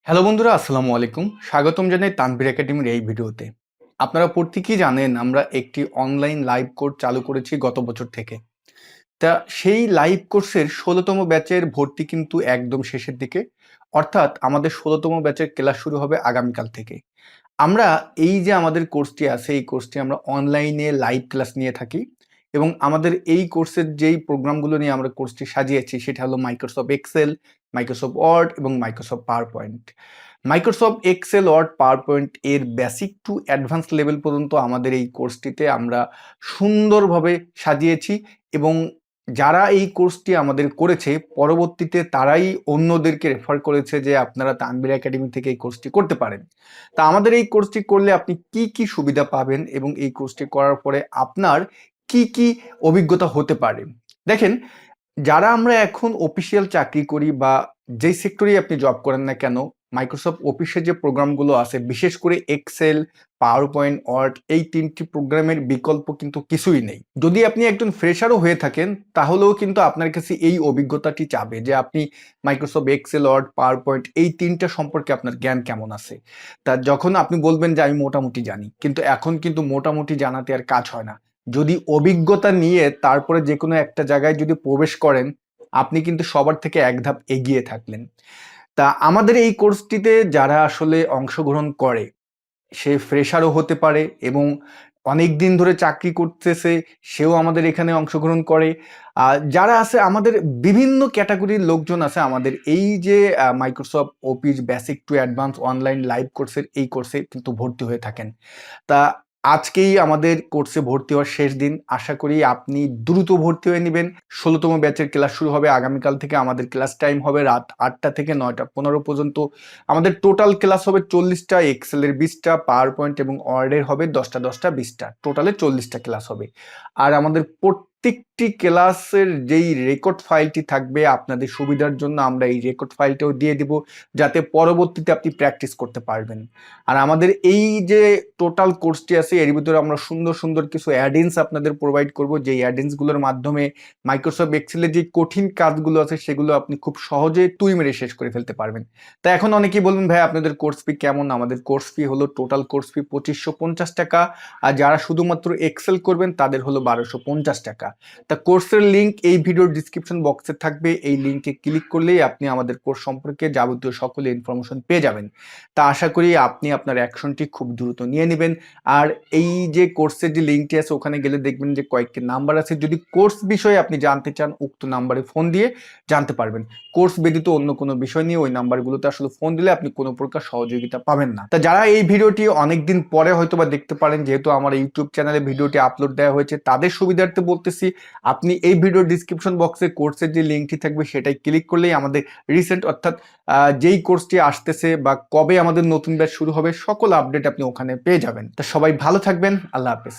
Hello বন্ধুরা, আসসালামু আলাইকুম। স্বাগতম জানাই তানভীর একাডেমির এই ভিডিওতে। আপনারা প্রত্যেকেই জানেন আমরা একটি অনলাইন লাইভ কোর্স চালু করেছি গত বছর থেকে। তা সেই লাইভ কোর্সের ১৬তম ব্যাচের ভর্তি কিন্তু একদম শেষের দিকে। অর্থাৎ আমাদের ১৬তম ব্যাচের ক্লাস শুরু হবে আগামীকাল থেকে। আমরা এই যে আমাদের কোর্সটি আছে, এই কোর্সটি আমরা অনলাইনে লাইভ ক্লাস নিয়ে থাকি এবং আমাদের এই কোর্সের যেই প্রোগ্রামগুলো নিয়ে আমরা কোর্সটি সাজিয়েছি সেটা হলো মাইক্রোসফট এক্সেল, মাইক্রোসফট ওয়ার্ড এবং Microsoft PowerPoint. Microsoft Excel, Word, PowerPoint এর বেসিক টু অ্যাডভান্স লেভেল পর্যন্ত আমাদের এই কোর্সটিতে আমরা সুন্দরভাবে সাজিয়েছি এবং যারা এই কোর্সটি আমাদের করেছে পরবর্তীতে তারাই অন্যদেরকে রেফার করেছে যে আপনারা তানভীর একাডেমি থেকে এই কোর্সটি করতে পারেন। তা আমাদের এই কোর্সটি করলে আপনি কি কি সুবিধা পাবেন এবং এই কোর্সটি করার পরে আপনার কি কি অভিজ্ঞতা হতে পারে। দেখেন, যারা আমরা এখন অফিসিয়াল চাকরি করি বা যেই সেক্টরেই আপনি জব করেন না কেন, মাইক্রোসফট অফিসের যে প্রোগ্রামগুলো আছে বিশেষ করে এক্সেল, পাওয়ার পয়েন্ট, ওয়ার্ড এই ৩টি প্রোগ্রামের বিকল্প কিন্তু কিছুই নেই। যদি আপনি একজন ফ্রেশারও হয়ে থাকেন তাহলেও কিন্তু আপনার কাছে এই অভিজ্ঞতাটি চাবে যে আপনি Microsoft Excel, Word, PowerPoint এই ৩টা সম্পর্কে আপনার জ্ঞান কেমন আছে। তা যখন আপনি বলবেন যে আমি মোটামুটি জানি, কিন্তু এখন কিন্তু মোটামুটি জানাতে আর কাজ হয় না। যদি অভিজ্ঞতা নিয়ে তারপরে যেকোনো একটা জায়গায় যদি প্রবেশ করেন, আপনি কিন্তু সবার থেকে এক ধাপ এগিয়ে থাকলেন। তা আমাদের এই কোর্সটিতে যারা আসলে অংশগ্রহণ করে, সে ফ্রেশারও হতে পারে এবং অনেকদিন ধরে চাকরি করতেছে, সেও আমাদের এখানে অংশগ্রহণ করে। যারা আছে আমাদের বিভিন্ন ক্যাটাগরির লোকজন আছে আমাদের এই যে Microsoft office basic to advance online live কোর্সের এই কোর্সে কিন্তু ভর্তি হয়ে থাকেন। তা আজকেই আমাদের কোর্সে ভর্তি হওয়ার শেষ দিন। আশা করি আপনি দ্রুত ভর্তি হয়ে নিবেন। ১৬তম ব্যাচের ক্লাস শুরু হবে আগামীকাল থেকে। আমাদের ক্লাস টাইম হবে রাত ৮টা থেকে ৯টা ১৫ পর্যন্ত। আমাদের টোটাল ক্লাস হবে ৪০টা, এক্সেলের ২০টা, পাওয়ার পয়েন্ট এবং ওয়ার্ডের হবে ১০টা ১০টা ২০টা। টোটালে ৪০টা ক্লাস হবে। আর আমাদের প্রত্যেকটি ক্লাসের যেই রেকর্ড ফাইলটি থাকবে আপনাদের সুবিধার জন্য আমরা এই রেকর্ড ফাইলটাও দিয়ে দিব, যাতে পরবর্তীতে আপনি প্র্যাকটিস করতে পারবেন। আর আমাদের এই যে টোটাল কোর্সটি আছে এর ভিতরে আমরা সুন্দর সুন্দর কিছু অ্যাডিন্স আপনাদের প্রোভাইড করব, যেই অ্যাডিন্সগুলোর মাধ্যমে মাইক্রোসফট এক্সেলের যে কঠিন কাজগুলো আছে সেগুলো আপনি খুব সহজে তুই মেরে শেষ করে ফেলতে পারবেন। তা এখন অনেকেই বলবেন ভাই আপনাদের কোর্স ফি কেমন? আমাদের কোর্স ফি হলো টোটাল কোর্স ফি ২৫৫০ টাকা, আর যারা শুধুমাত্র এক্সেল করবেন তাদের হলো ১২৫০ টাকা। তা কোর্সের লিঙ্ক এই ভিডিওর ডিসক্রিপশন বক্সে থাকবে, এই লিঙ্কে ক্লিক করলেই আপনি আমাদের কোর্স সম্পর্কে যাবতীয় সকল ইনফরমেশন পেয়ে যাবেন। তা আশা করি আপনি আপনার অ্যাকশনটি খুব দ্রুত নিয়ে নেবেন। আর এই যে কোর্সের যে লিঙ্কটি আছে ওখানে গেলে দেখবেন যে কয়েকটি নাম্বার আছে, যদি কোর্স বিষয়ে আপনি জানতে চান উক্ত নাম্বারে ফোন দিয়ে জানতে পারবেন। কোর্স ব্যতীত অন্য কোনো বিষয় নিয়ে ওই নাম্বারগুলোতে আসলে ফোন দিলে আপনি কোনো প্রকার সহযোগিতা পাবেন না। তা যারা এই ভিডিওটি অনেকদিন পরে হয়তো বা দেখতে পারেন, যেহেতু আমার ইউটিউব চ্যানেলে ভিডিওটি আপলোড দেওয়া হয়েছে, তাদের সুবিধার্থে বলতেছি আপনি এই ভিডিওর ডিসক্রিপশন বক্সে কোর্সের যে লিঙ্কটি থাকবে সেটাই ক্লিক করলেই আমাদের রিসেন্ট অর্থাৎ যেই কোর্সটি আসতেছে বা কবে আমাদের নতুন ব্যাচ শুরু হবে সকল আপডেট আপনি ওখানে পেয়ে যাবেন। তা সবাই ভালো থাকবেন। আল্লাহ হাফেজ।